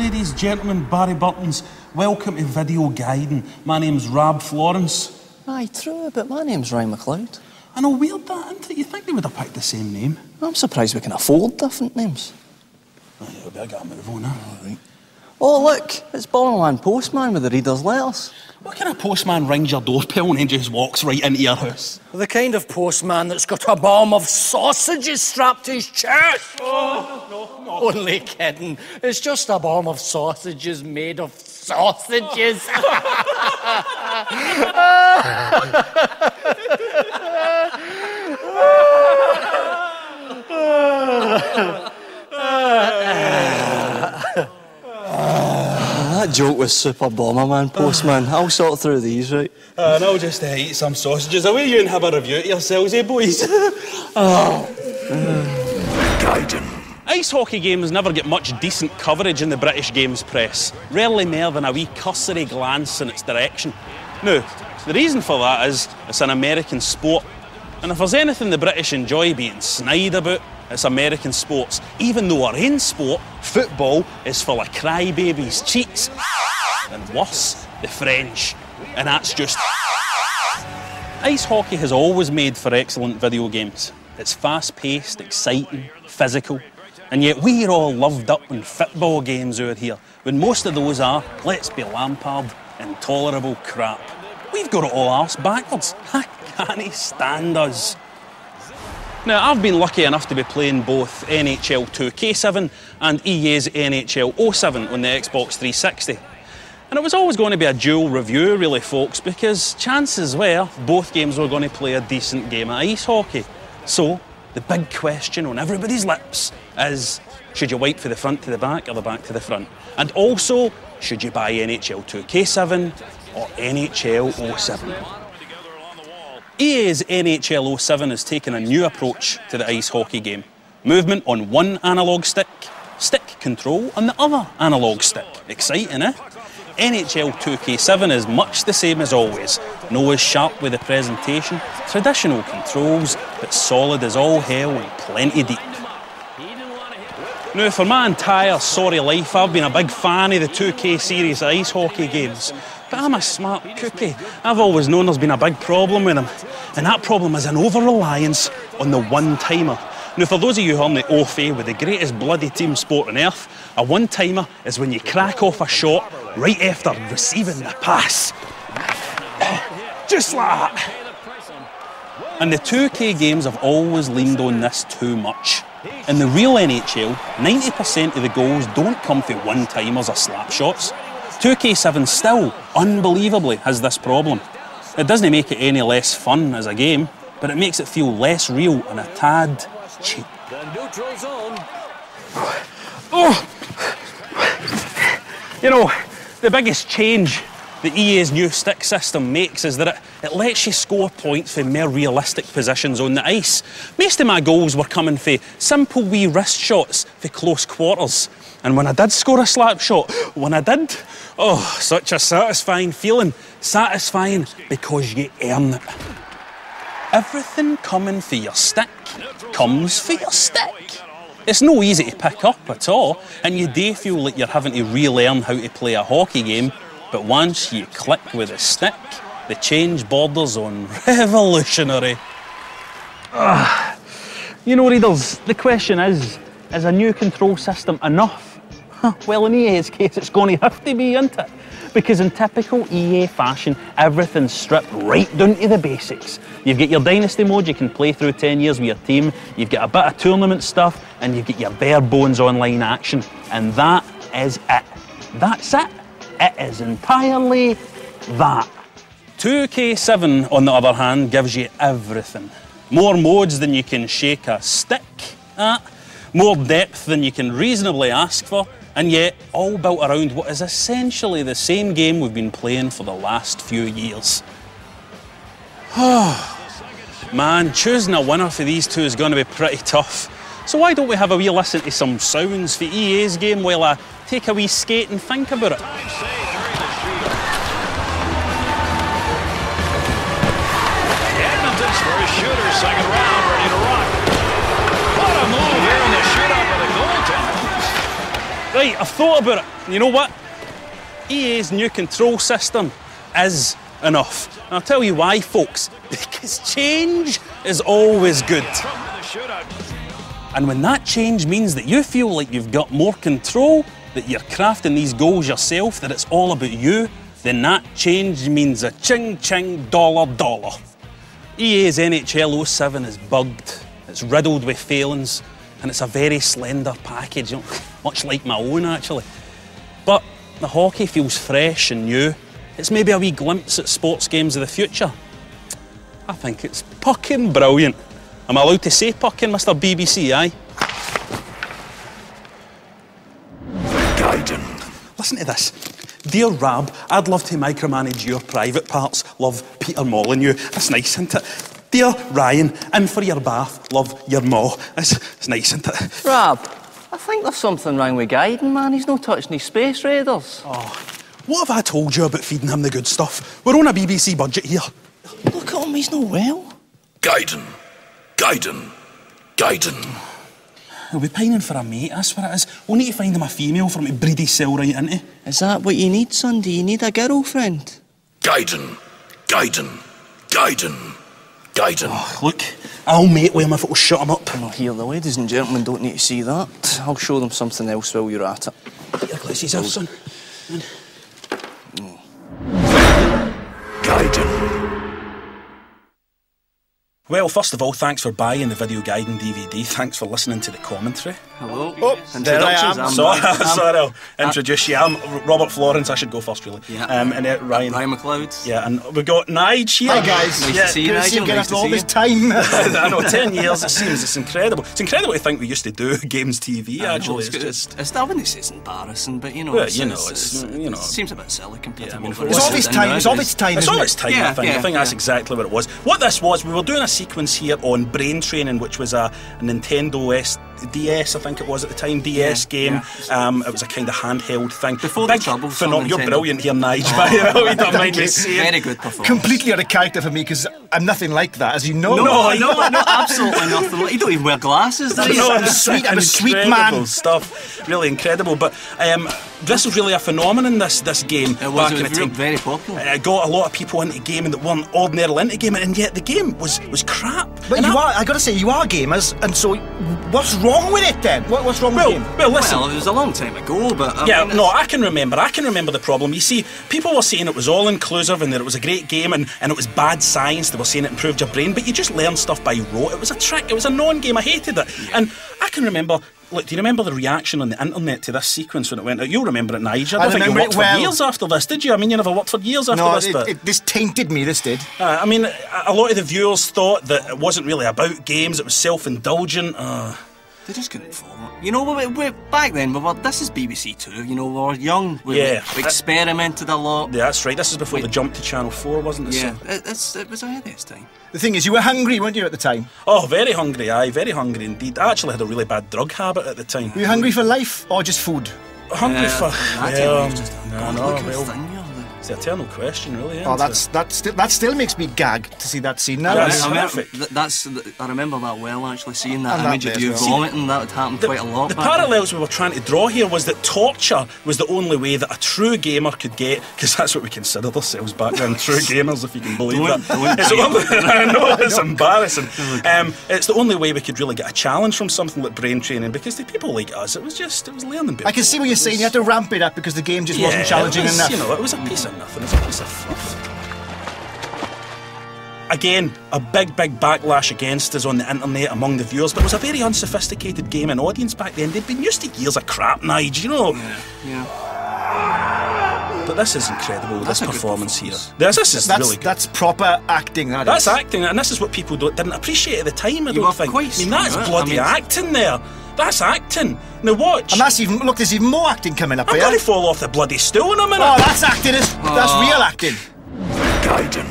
ladies, gentlemen, Barry Burtons, welcome to Videogaiden. My name's Rab Florence. Aye, true, but my name's Ryan McLeod. I know, weird that, isn't it? You think they would have picked the same name? I'm surprised we can afford different names. Oh, yeah, we better get a move on now. All right. Oh, look, it's Balmerland Postman with the reader's letters. What kind of postman rings your doorbell and then just walks right into your house? The kind of postman that's got a bomb of sausages strapped to his chest. Oh, no. Only kidding. It's just a bomb of sausages made of sausages. That joke was super, Bomberman Postman. I'll sort through these, right? And I'll just eat some sausages. Away you and have a review to yourselves, eh, boys? Gaiden. Ice hockey games never get much decent coverage in the British games press. Rarely more than a wee cursory glance in its direction. Now, the reason for that is it's an American sport. And if there's anything the British enjoy being snide about, it's American sports. Even though our own sport, football, is full of crybabies, cheats, and worse, the French. And that's just... Ice hockey has always made for excellent video games. It's fast-paced, exciting, physical. And yet we're all loved up in football games out here, when most of those are, let's be Lampard, intolerable crap. We've got it all arse backwards. I can't stand us. Now, I've been lucky enough to be playing both NHL 2K7 and EA's NHL 07 on the Xbox 360. And it was always going to be a dual review, really, folks, because chances were both games were going to play a decent game of ice hockey. So, the big question on everybody's lips is, should you wipe for the front to the back or the back to the front? And also, should you buy NHL 2K7 or NHL 07? EA's NHL 07 has taken a new approach to the ice hockey game. Movement on one analogue stick, stick control on the other analogue stick. Exciting, eh? NHL 2K7 is much the same as always. No as sharp with the presentation, traditional controls, but solid as all hell and plenty deep. Now, for my entire sorry life, I've been a big fan of the 2K series of ice hockey games. But I'm a smart cookie. I've always known there's been a big problem with them. And that problem is an over-reliance on the one-timer. Now, for those of you who aren't au fait with the greatest bloody team sport on earth, a one-timer is when you crack off a shot right after receiving the pass. Just like that. And the 2K games have always leaned on this too much. In the real NHL, 90% of the goals don't come from one-timers or slap shots. 2K7 still, unbelievably, has this problem. It doesn't make it any less fun as a game, but it makes it feel less real and a tad cheap. The neutral zone. Oh! You know, the biggest change the EA's new stick system makes is that it lets you score points for more realistic positions on the ice. Most of my goals were coming for simple wee wrist shots for close quarters. And when I did score a slap shot, oh, such a satisfying feeling. Satisfying because you earn it. Everything coming for your stick comes for your stick. It's no easy to pick up at all, and you do feel like you're having to relearn how to play a hockey game, but once you click with a stick, the change borders on revolutionary. You know, readers, the question is a new control system enough? Well, in EA's case, it's going to have to be, isn't it? Because in typical EA fashion, everything's stripped right down to the basics. You've got your Dynasty mode, you can play through 10 years with your team, you've got a bit of tournament stuff, and you've got your bare bones online action. And that is it. That's it. It is entirely that. 2K7, on the other hand, gives you everything. More modes than you can shake a stick at, more depth than you can reasonably ask for, and yet all built around what is essentially the same game we've been playing for the last few years. Man, choosing a winner for these two is going to be pretty tough. So why don't we have a wee listen to some sounds for EA's game while I take a wee skate and think about it. Edmonton's first shooter, second round, ready to rock. What a move here in the shootout by the goaltender. Right, I've thought about it. You know what? EA's new control system is enough. And I'll tell you why, folks. Because change is always good. And when that change means that you feel like you've got more control, that you're crafting these goals yourself, that it's all about you, then that change means a ching-ching, dollar. EA's NHL 07 is bugged, it's riddled with failings, and it's a very slender package, you know, much like my own actually. But the hockey feels fresh and new. It's maybe a wee glimpse at sports games of the future. I think it's pucking brilliant. Am I allowed to say pucking, Mr. BBC, aye? Gaiden. Listen to this. Dear Rab, I'd love to micromanage your private parts. Love, Peter Molyneux. That's nice, isn't it? Dear Ryan, in for your bath. Love, your ma. It's nice, isn't it? Rab, I think there's something wrong with Gaiden, man. He's not touching his space raiders. Oh, what have I told you about feeding him the good stuff? We're on a BBC budget here. Look at him, he's not well. Gaiden. He'll be pining for a mate, that's what it is. We'll need to find him a female for him to breed his cell right into. Is that what you need, son? Do you need a girlfriend? Gaiden. Oh, look, I'll mate with him if it'll shut him up. Oh, here, the ladies and gentlemen don't need to see that. I'll show them something else while you're at it. Get your glasses off, son. Gaiden. Well, first of all, thanks for buying the Videogaiden DVD. Thanks for listening to the commentary. Hello. Oh, there I am. Sorry, I'll introduce you. I'm Robert Florence. I should go first, really. Yeah. And Ryan. Ryan McLeod. Yeah, and we've got Nige here. Hi guys. Nice to see you, Good to see you Nigel. again Nice after to all see this you. time. I know, 10 years it seems. It's incredible. It's incredible to think we used to do games TV, actually. I wouldn't say it's embarrassing, but you know, Well, it seems a bit silly compared to what It's of its time. It's of its time. It's isn't all it? its time, Yeah, I think. yeah, I think that's yeah. exactly what it was. What this was, we were doing a sequence here on Brain Training, which was a Nintendo DS, I think it was at the time, DS game. It was a kind of handheld thing. Before the troubles on You're Nintendo. brilliant here, Nige, by the way. Don't mind me saying. Very good performance. Completely out of character for me because I'm nothing like that, as you know. No, absolutely nothing. You don't even wear glasses, do you? No, I'm a sweet incredible man. stuff, really incredible. But this was really a phenomenon. This game It was back in the time. very popular. It got a lot of people into gaming that weren't ordinarily into gaming, and yet the game was crap. But And I got to say, you are gamers, and so what's wrong with it then? What's wrong with the game? Well, listen. Well, it was a long time ago, but I can remember the problem. You see, people were saying it was all inclusive and that it was a great game and it was bad science. They were saying it improved your brain, but you just learn stuff by rote. It was a trick. It was a non-game. I hated it. Yeah. And I can remember. Look, do you remember the reaction on the internet to this sequence when it went out? You'll remember it, Nigel. I don't think you worked for years after this, did you? I mean, you never worked for years after this. This tainted me, this did. I mean, a lot of the viewers thought that it wasn't really about games, it was self-indulgent. They just couldn't follow it. You know, we're back then, this is BBC Two, you know, we were young, we experimented a lot. Yeah, that's right, this is before the jump to Channel 4, wasn't it? Yeah, it was ahead of its time. The thing is, you were hungry, weren't you, at the time? Oh, very hungry, aye, very hungry indeed. I actually had a really bad drug habit at the time. Were you hungry for life, or just food? Hungry for... Thing, it's the eternal question, really, isn't Oh, that still makes me gag to see that scene now. I remember that well, actually, seeing that And image that of you bit as well. vomiting. That had happened quite a lot. The back then. parallels we were trying to draw here was that torture was the only way that a true gamer could get, because that's what we considered ourselves back then, true gamers, if you can believe I know, it's embarrassing. It's the only way we could really get a challenge from something like Brain Training, because the people like us, it was learning. I can see what you're saying. You had to ramp it up because the game just wasn't challenging enough. You know, it was a piece of nothing. It was a piece of fluff. Again, a big backlash against us on the internet among the viewers, but it was a very unsophisticated gaming audience back then. They'd been used to years of crap, Nige, you know. Yeah. But this is incredible, this performance here. This is really good. That's proper acting, That's acting, and this is what people didn't appreciate at the time, I You don't were think. quite I mean, that's strong, bloody acting there. That's acting. Now watch. And there's even more acting coming up I'm here. going to fall off the bloody stool in a minute. Oh, that's acting. That's real acting. Gaiden.